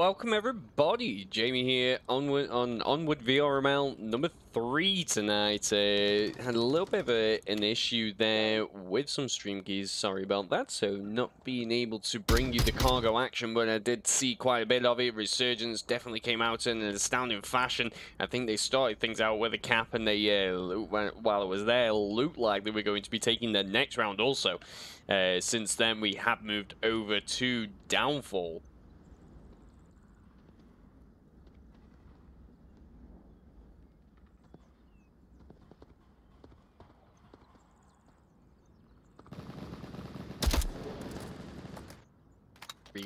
Welcome everybody, Jamie here, Onward VRML number 3 tonight. Had a little bit of an issue there with some stream keys, sorry about that, so not being able to bring you the cargo action, but I did see quite a bit of it. Resurgence definitely came out in an astounding fashion. I think they started things out with a cap and they, while it was there, looked like they were going to be taking the next round also. Since then we have moved over to Downfall.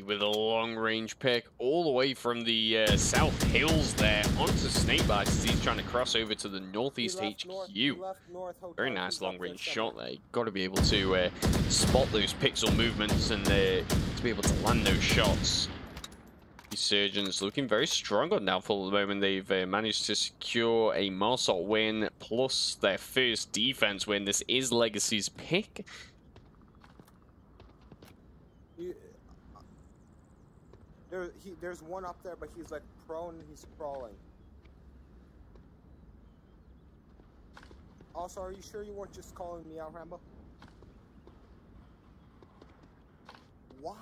With a long-range pick all the way from the South Hills there onto Snakebite as he's trying to cross over to the Northeast HQ. Very nice long-range shot there. Got to be able to spot those pixel movements and to be able to land those shots. Resurgence looking very strong on Downfall at the moment. They've managed to secure a Marsalt win plus their first defense win. This is Legacy's pick. There's one up there, but he's like prone and he's crawling. Also, are you sure you weren't just calling me out, Rambo? Why?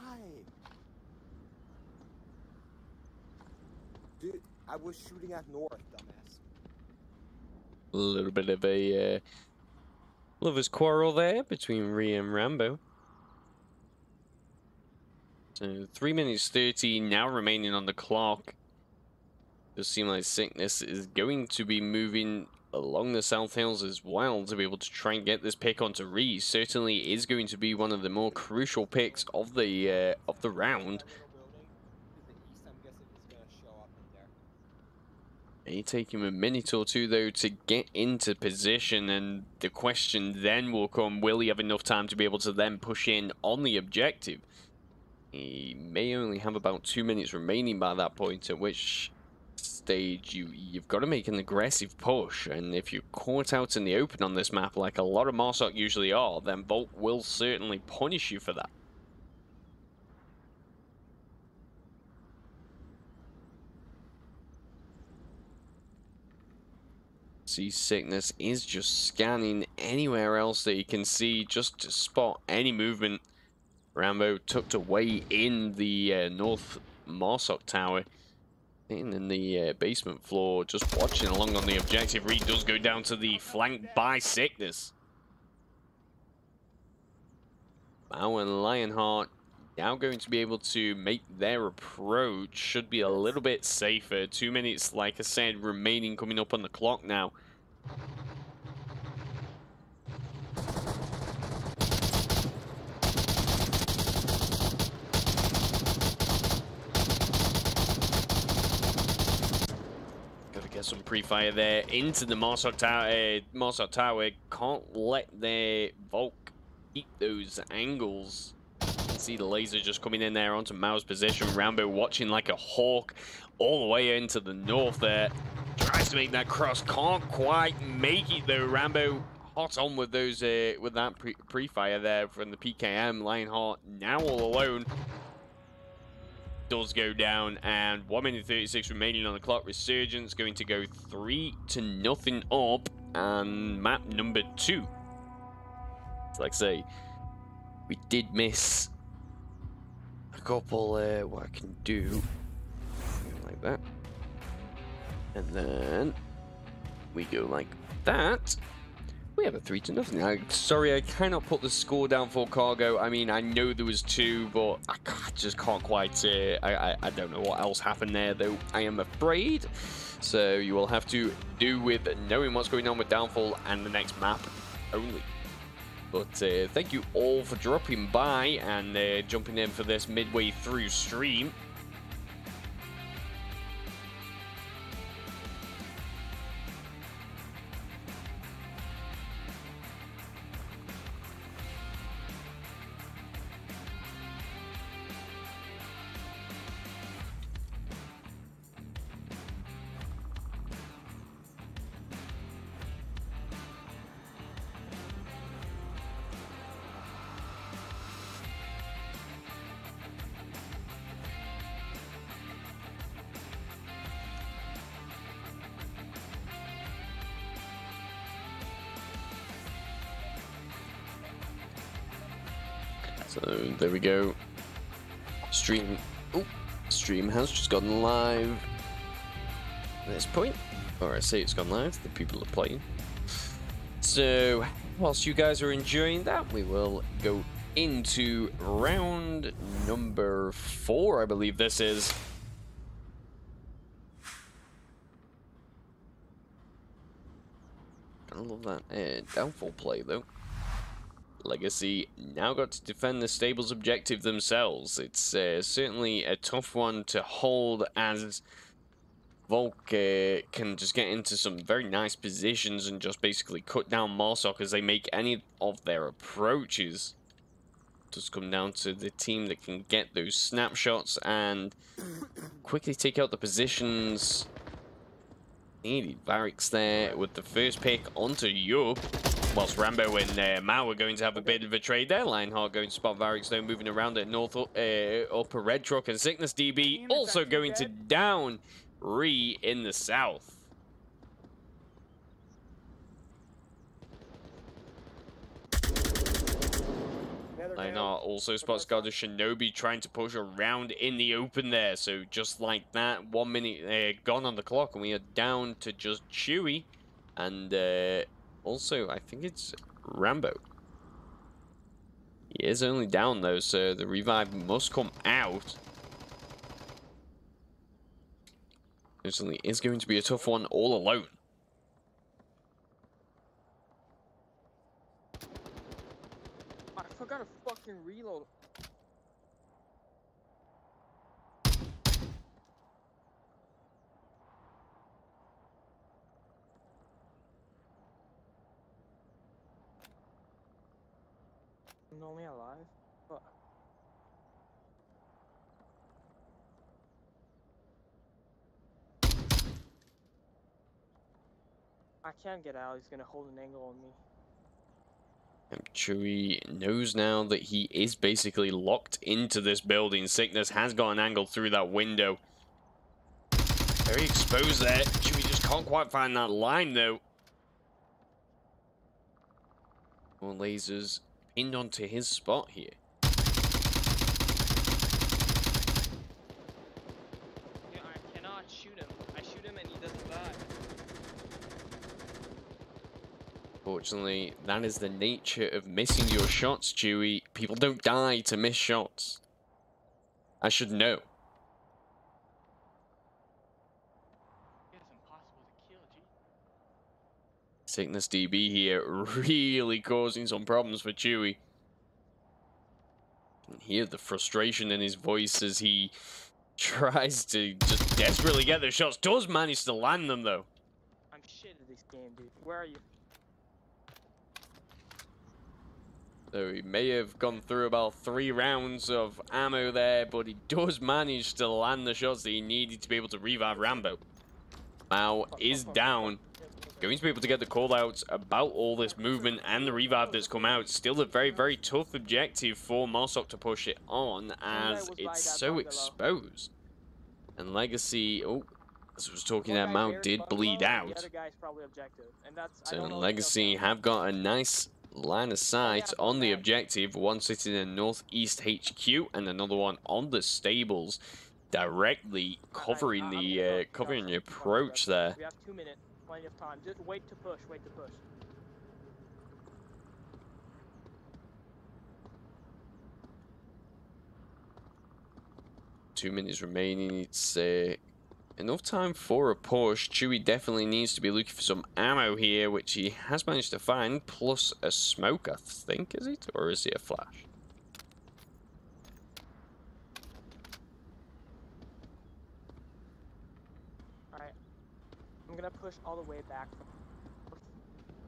Dude, I was shooting at north, dumbass. A little bit of a lover's quarrel there between Rhea and Rambo. So 3 minutes 30 now remaining on the clock. Does seem like Sickness is going to be moving along the South Hills as well to be able to try and get this pick onto Reese. Certainly is going to be one of the more crucial picks of the round. It may take him a minute or two though to get into position, and the question then will come, will he have enough time to be able to then push in on the objective? He may only have about 2 minutes remaining by that point, at which stage you've got to make an aggressive push. And if you're caught out in the open on this map, like a lot of Marsok usually are, then Bolt will certainly punish you for that. See, Sickness is just scanning anywhere else that you can see just to spot any movement. Rambo tucked away in the North Marsok Tower, in the basement floor, just watching along on the objective. Reed does go down to the flank by Sickness. Bao and Lionheart now going to be able to make their approach. Should be a little bit safer. 2 minutes, like I said, remaining coming up on the clock now. Some pre-fire there into the Marsok Tower. Can't let their Volk keep those angles. You can see the laser just coming in there onto Mao's position. Rambo watching like a hawk all the way into the north there. Tries to make that cross, can't quite make it though. Rambo hot on with those with that pre-fire there from the PKM. Lionheart now all alone. Does go down, and 1 minute 36 remaining on the clock. Resurgence going to go 3-0 up, and map number 2. So like I say, we did miss a couple. What I can do like that, and then we go like that. We have a 3-0. Sorry, I cannot put the score down for Cargo. I mean, I know there was 2, but I just can't quite. I don't know what else happened there, though. I am afraid. So you will have to do with knowing what's going on with Downfall and the next map only. But thank you all for dropping by and jumping in for this midway through stream. So there we go. Stream. Oh, stream has just gone live. At this point, or I say it's gone live. The people are playing. So whilst you guys are enjoying that, we will go into round number 4, I believe this is. I love that downfall play though. Legacy now got to defend the stable's objective themselves. It's certainly a tough one to hold, as Volk can just get into some very nice positions and just basically cut down Morsok as they make any of their approaches. Just come down to the team that can get those snapshots and quickly take out the positions. Needed Varix there with the first pick onto Yup. Whilst Rambo and Mao are going to have a bit of a trade there. Lionheart going to spot Varix though, moving around at north upper Red Truck, and Sickness DB also going to down Ree in the south. Lionheart also spots God of Shinobi trying to push around in the open there. So just like that, 1 minute gone on the clock, and we are down to just Chewy and also, I think it's Rambo. He is only down though, so the revive must come out. It certainly is going to be a tough one all alone. I forgot to fucking reload. I'm only alive. Fuck. I can't get out. He's gonna hold an angle on me. And Chewy knows now that he is basically locked into this building. Sickness has got an angle through that window. Very exposed there. Chewy just can't quite find that line though. More lasers pinned onto his spot here. Yeah, I cannot shoot him. I shoot him and he doesn't die. Fortunately, that is the nature of missing your shots, Chewy. People don't die to miss shots. I should know. It's impossible to kill, G. Sickness DB here really causing some problems for Chewy. You can hear the frustration in his voice as he tries to just desperately get the shots. Does manage to land them though. I'm shit at this game, dude. Where are you? So he may have gone through about 3 rounds of ammo there, but he does manage to land the shots that he needed to be able to revive Rambo. Mao is down. Going to be able to get the call-outs about all this movement and the revive that's come out. Still a very, very tough objective for Morsok to push it on, as it's so exposed. And Legacy, oh, as I was talking there, Mao did bleed out. So Legacy have got a nice line of sight on the objective. One sitting in Northeast HQ and another one on the stables, directly covering the covering the approach there. We have 2 minutes. Plenty of time. Just wait to push. Wait to push. Two minutes remaining. It's enough time for a push. Chewy definitely needs to be looking for some ammo here, which he has managed to find, plus a smoke, I think, is it? Or is it a flash? Alright. I'm gonna push all the way back.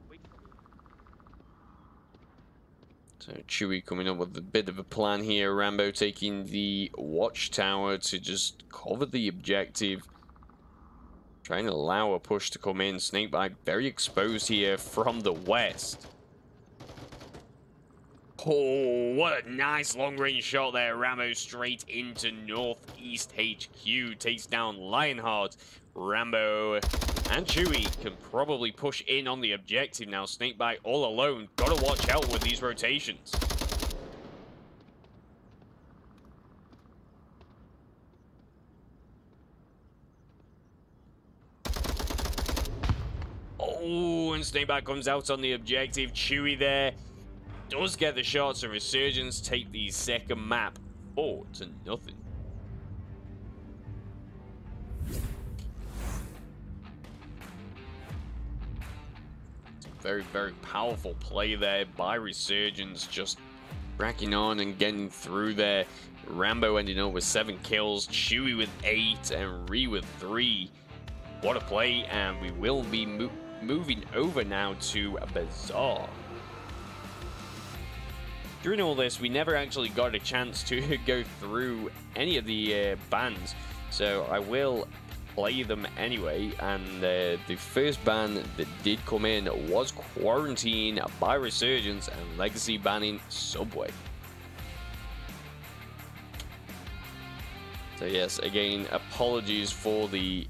Wait for me. So Chewy coming up with a bit of a plan here. Rambo taking the watchtower to just cover the objective. Trying to allow a push to come in. Snakebite very exposed here from the west. Oh, what a nice long-range shot there. Rambo straight into Northeast HQ. Takes down Lionheart. Rambo and Chewy can probably push in on the objective now. Snakebite all alone. Gotta watch out with these rotations. Snakeback comes out on the objective. Chewie there does get the shots, and Resurgence take the second map 4-0. Very, very powerful play there by Resurgence, just racking on and getting through there. Rambo ending up with 7 kills, Chewie with 8, and Ree with 3. What a play, and we will be moving over now to Bazaar. During all this, we never actually got a chance to go through any of the bans, so I will play them anyway. And the first ban that did come in was Quarantine by Resurgence and Legacy banning Subway. So yes, again, apologies for the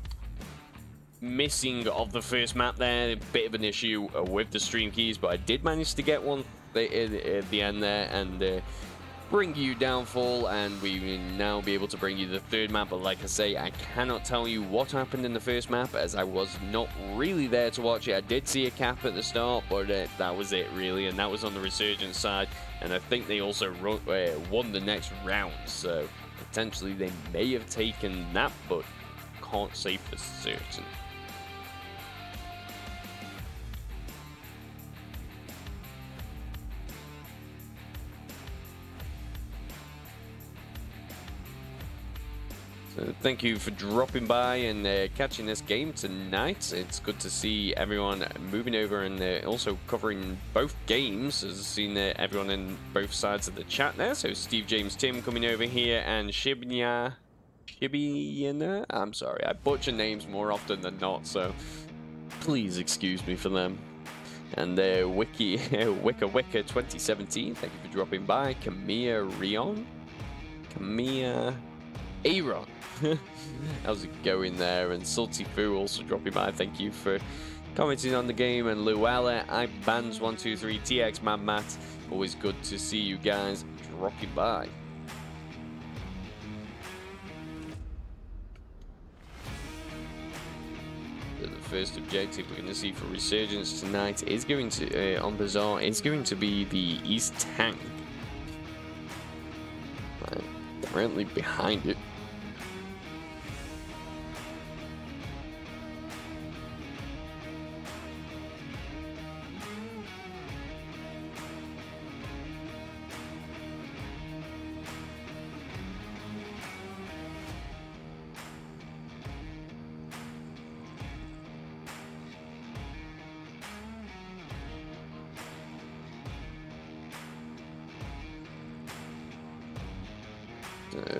missing of the first map there. A bit of an issue with the stream keys, but I did manage to get one at the end there and bring you Downfall, and we will now be able to bring you the third map. But like I say, I cannot tell you what happened in the first map, as I was not really there to watch it. I did see a cap at the start, but that was it really, and that was on the Resurgence side, and I think they also won the next round, so potentially they may have taken that, but can't say for certain. So thank you for dropping by and catching this game tonight. It's good to see everyone moving over and also covering both games. As I've seen everyone in both sides of the chat there. So Steve James Tim coming over here, and Shibina. I'm sorry, I butcher names more often than not, so please excuse me for them. And Wicca 2017, thank you for dropping by. Kamiya Aaron. How's it going there? And Salty Foo also dropping by. Thank you for commenting on the game. And Luella, iBands123, TX Mad Matt. Always good to see you guys dropping by. So the first objective we're going to see for Resurgence tonight is going to on Bazaar is going to be the East Tank. Currently behind it.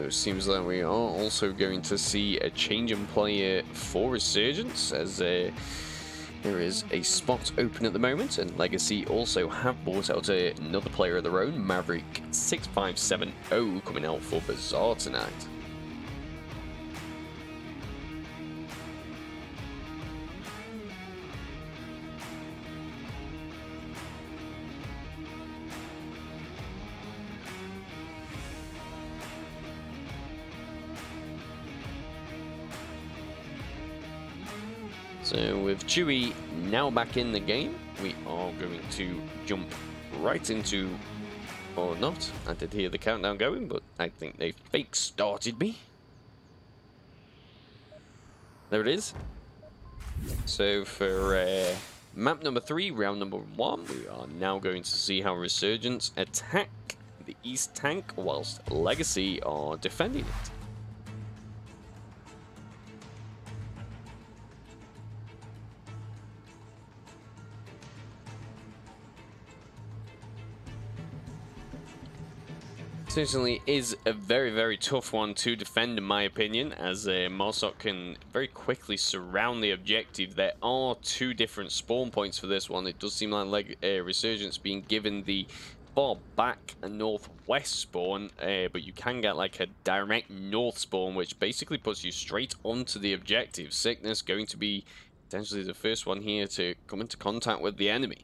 Seems like we are also going to see a change in player for Resurgence, as there is a spot open at the moment, and Legacy also have bought out another player of their own, Maverick 6570, coming out for Bazaar tonight. So with Chewie now back in the game, we are going to jump right into, or not, I did hear the countdown going, but I think they fake started me. There it is. So for map number 3, round number 1, we are now going to see how Resurgence attack the East Tank whilst Legacy are defending it. Certainly is a very, very tough one to defend, in my opinion, as Marsok can very quickly surround the objective. There are 2 different spawn points for this one. It does seem like Resurgence being given the far back northwest spawn, but you can get like a direct north spawn, which basically puts you straight onto the objective. Sickness going to be potentially the first one here to come into contact with the enemy.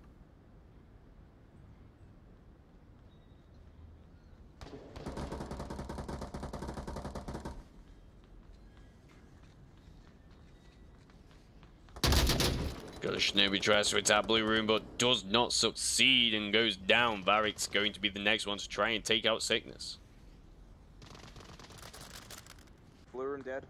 Got a Shinobi tries to attack blue room, but does not succeed and goes down. Varric's going to be the next one to try and take out Sickness. Blue room dead.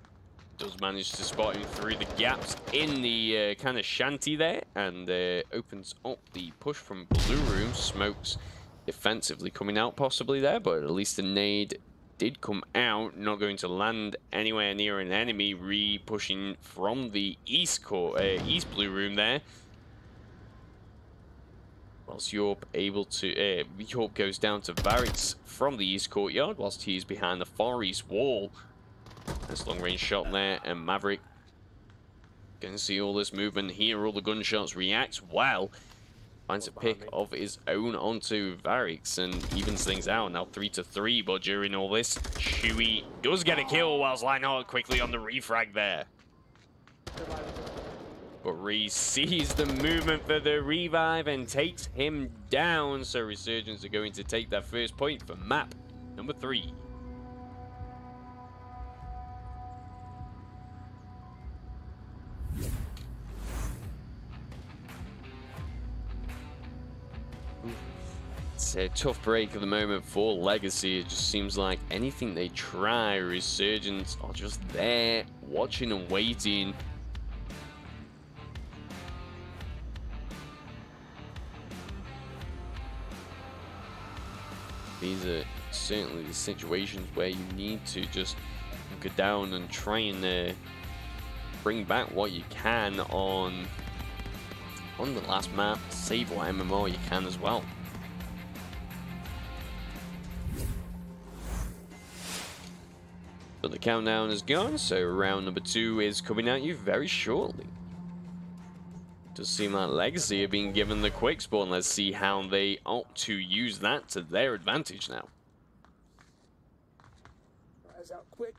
Does manage to spot him through the gaps in the kind of shanty there, and opens up the push from blue room. Smokes defensively coming out possibly there, but at least the nade did come out. Not going to land anywhere near an enemy. Re-pushing from the east blue room there. Whilst Yorp able to Yorp goes down to Varric's from the east courtyard, whilst he's behind the far east wall. Nice long range shot there, and Maverick can see all this movement, hear all the gunshots, reacts well, finds a pick of his own onto Varric's and evens things out. Now 3-3, but during all this, Chewie does get a kill whilst Lionheart quickly on the refrag there. But Ree sees the movement for the revive and takes him down. So Resurgence are going to take their first point for map number 3. It's a tough break at the moment for Legacy. It just seems like anything they try, Resurgence are just there, watching and waiting. These are certainly the situations where you need to just go down and try and bring back what you can on the last map, save what MMR you can as well. But the countdown is gone, so round number 2 is coming at you very shortly. Does seem like Legacy are being given the quick spawn. Let's see how they opt to use that to their advantage now. Rise out quick.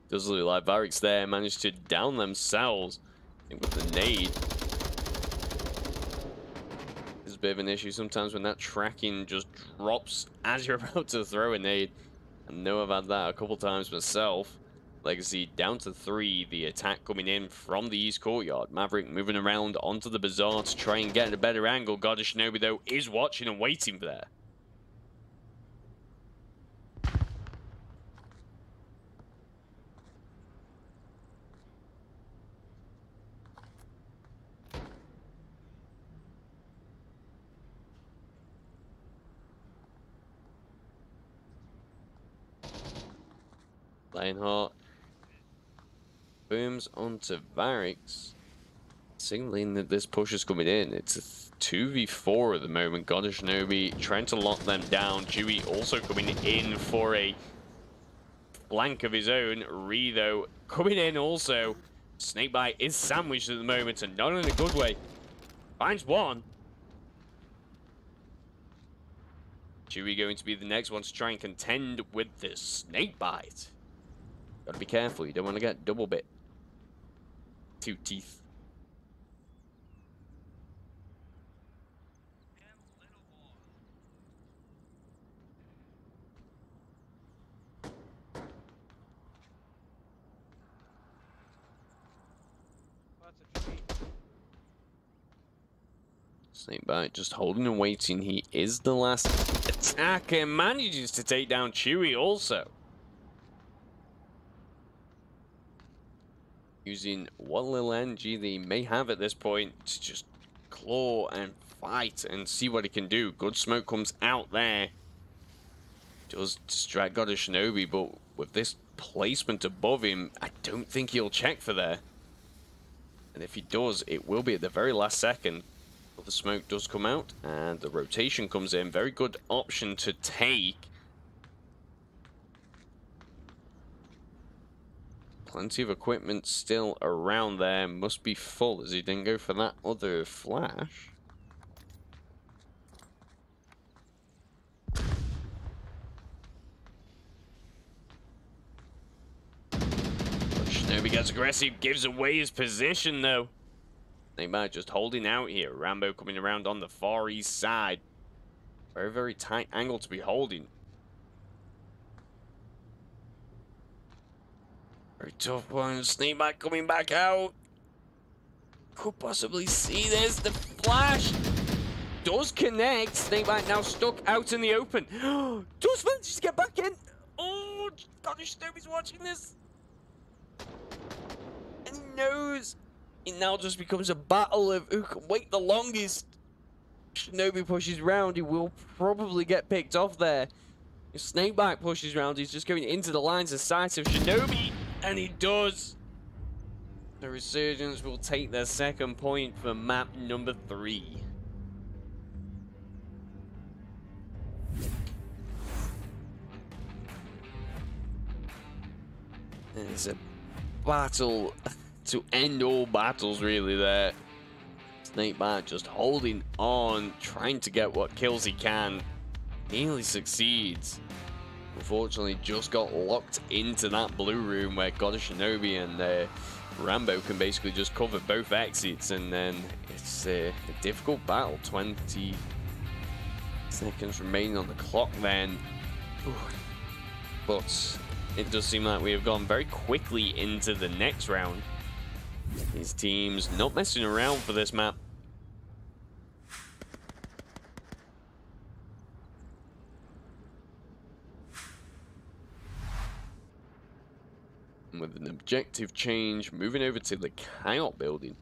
Does look like Varric's there managed to down themselves. I think with the nade. There's a bit of an issue sometimes when that tracking just drops as you're about to throw a nade. I know I've had that a couple times myself. Legacy down to 3. The attack coming in from the east courtyard. Maverick moving around onto the bazaar to try and get a better angle. Goddess Shinobi though is watching and waiting for there. Lionheart booms onto Varric's, signaling that this push is coming in. It's a 2v4 at the moment. Goddess Shinobi trying to lock them down. Chewie also coming in for a flank of his own. Ree though coming in also. Snakebite is sandwiched at the moment, and not in a good way. Finds one. Chewie going to be the next one to try and contend with the Snakebite. Gotta be careful, you don't want to get double bit. 2 teeth. Snakebite just holding and waiting. He is the last attacker. Manages to take down Chewie also. Using what little energy they may have at this point to just claw and fight and see what he can do. Good smoke comes out there. Does distract Goddess Shinobi, but with this placement above him, I don't think he'll check for there. And if he does, it will be at the very last second. But the smoke does come out and the rotation comes in. Very good option to take. Plenty of equipment still around there. Must be full as he didn't go for that other flash. Shinobi gets aggressive, gives away his position though. Snakebite just holding out here. Rambo coming around on the far east side. Very, very tight angle to be holding. Very tough one. Snakebite coming back out. Could possibly see this. The flash does connect. Snakebite now stuck out in the open. Does manage to get back in. Oh, God, Shinobi's watching this. And he knows. It now just becomes a battle of who can wait the longest. Shinobi pushes round. He will probably get picked off there. If Snakebite pushes round, he's just going into the lines of sight of Shinobi. And he does. The Resurgence will take their second point for map number 3. It's a battle to end all battles, really, there. Snakebite just holding on, trying to get what kills he can. Nearly succeeds. Unfortunately, just got locked into that blue room where God of Shinobi and Rambo can basically just cover both exits, and then it's a difficult battle. 20 seconds remaining on the clock then. But it does seem like we have gone very quickly into the next round. These teams not messing around for this map. With an objective change, moving over to the Coyote building.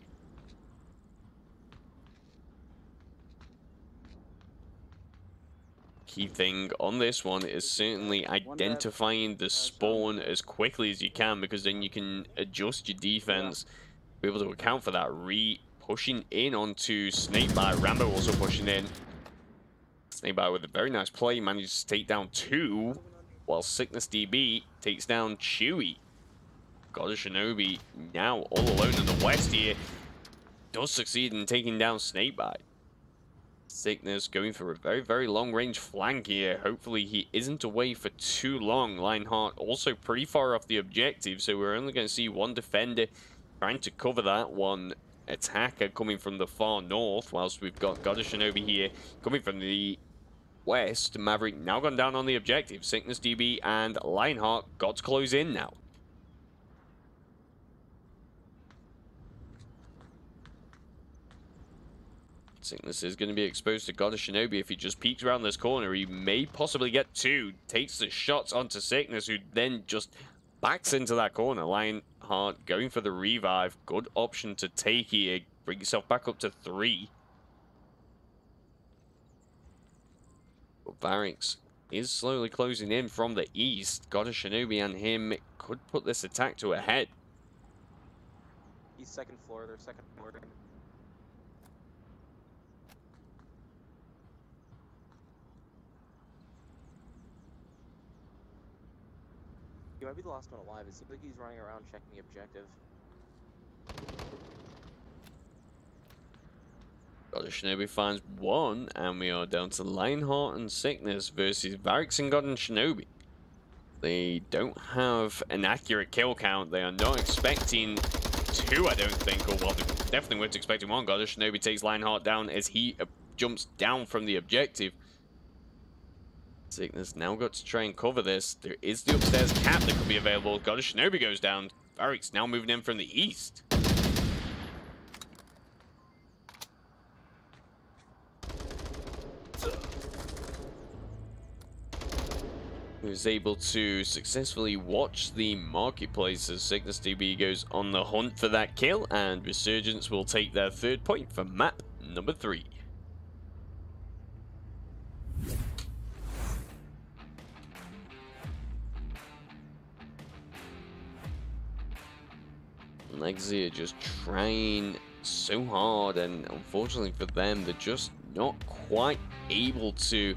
Key thing on this one is certainly identifying the spawn as quickly as you can, because then you can adjust your defense, be able to account for that. Pushing in onto Snakebite. Rambo also pushing in. Snakebite with a very nice play manages to take down 2, while Sickness DB takes down Chewy. God of Shinobi now all alone in the west here. Does succeed in taking down Snakebite. Sickness going for a very, very long range flank here. Hopefully he isn't away for too long. Lionheart also pretty far off the objective, so we're only going to see one defender trying to cover that one. Attacker coming from the far north, whilst we've got God of Shinobi here coming from the west. Maverick now gone down on the objective. Sickness DB and Lionheart got to close in now. Sickness is going to be exposed to God of Shinobi. If he just peeks around this corner, he may possibly get 2. Takes the shots onto Sickness, who then just backs into that corner. Lionheart going for the revive. Good option to take here. Bring yourself back up to 3. But Barracks is slowly closing in from the east. God of Shinobi and him could put this attack to a head. He's second floor, they're second floor. He might be the last one alive. It seems like he's running around checking the objective. God of Shinobi finds 1, and we are down to Lionheart and Sickness versus Varix and God and Shinobi. They don't have an accurate kill count. They are not expecting 2, I don't think, or well, they definitely weren't expecting 1. God of Shinobi takes Lionheart down as he jumps down from the objective. Sickness now got to try and cover this. There is the upstairs cap that could be available. God of Shinobi goes down. Varix now moving in from the east. He was able to successfully watch the marketplace as Sickness DB goes on the hunt for that kill, and Resurgence will take their 3rd point for map number 3. Legacy are just trying so hard, and unfortunately for them, they're just not quite able to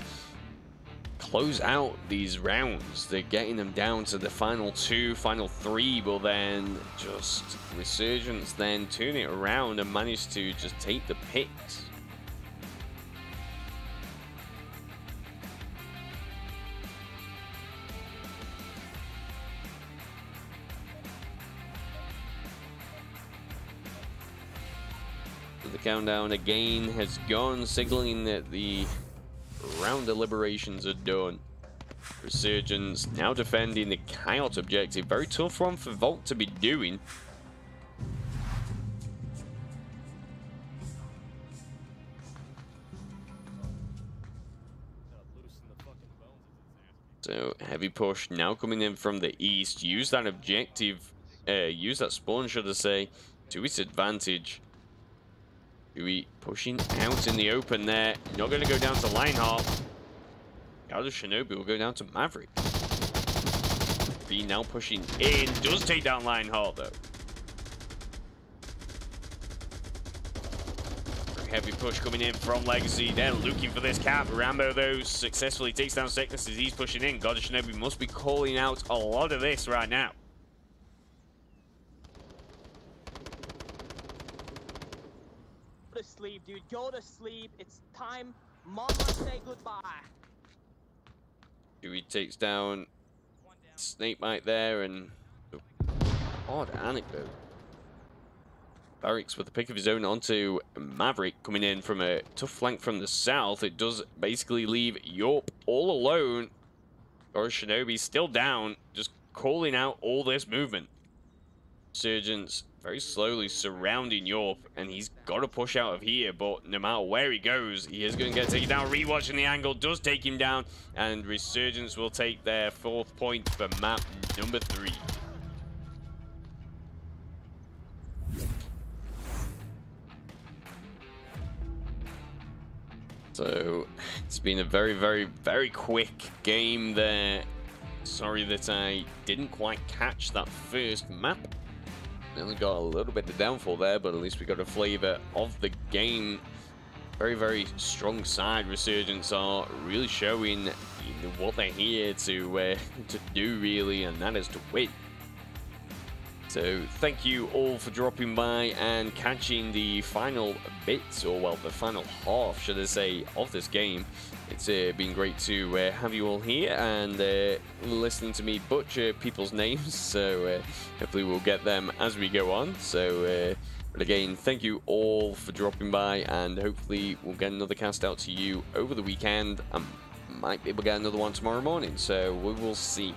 close out these rounds. They're getting them down to the final 2, final 3, but then just Resurgence then turn it around and manage to just take the picks. countdown again has gone, signaling that the round deliberations are done. Resurgence now defending the Coyote objective. Very tough one for Volt to be doing. So heavy push now coming in from the east. Use that objective, use that spawn, should I say, to its advantage. Dewey pushing out in the open there. Not going to go down to Lionheart. Out of Shinobi will go down to Maverick. B now pushing in. Does take down Lionheart though. Heavy push coming in from Legacy. They're looking for this cap. Rambo, though, successfully takes down Sickness as he's pushing in. God of Shinobi must be calling out a lot of this right now. Go to sleep, dude. Go to sleep. It's time. Mama, say goodbye. Dewey takes down Snakebite there, and odd anecdote. Barracks with a pick of his own onto Maverick coming in from a tough flank from the south. It does basically leave Yorp all alone. Or Shinobi still down, just calling out all this movement. Resurgence very slowly surrounding Yorp, and he's got to push out of here, but no matter where he goes, he is going to get taken down. Rewatching the angle does take him down, and Resurgence will take their 4th point for map number 3. So it's been a very, very, very quick game there. Sorry that I didn't quite catch that first map. We only got a little bit of downfall there, but at least we got a flavor of the game. Very, very strong side. Resurgence are really showing what they're here to do, really, and that is to win. So thank you all for dropping by and catching the final bits, or well, the final half, should I say, of this game. It's been great to have you all here and listening to me butcher people's names. So hopefully we'll get them as we go on. So, but again, thank you all for dropping by, and hopefully we'll get another cast out to you over the weekend. I might be able to get another one tomorrow morning, so we will see.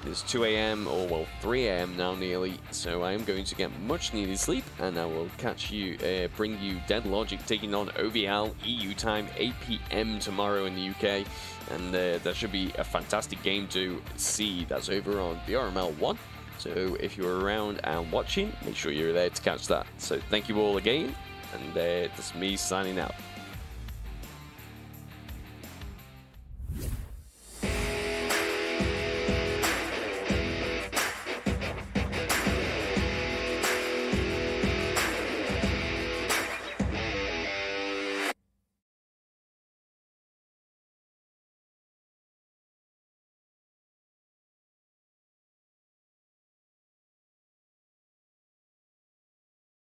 It's 2 AM, or well, 3 AM now nearly, so I am going to get much needed sleep, and I will catch you, bring you Dead Logic taking on OVL EU time, 8 PM tomorrow in the UK, and that should be a fantastic game to see. That's over on VRML 1, so if you're around and watching, make sure you're there to catch that. So thank you all again, and this is me signing out.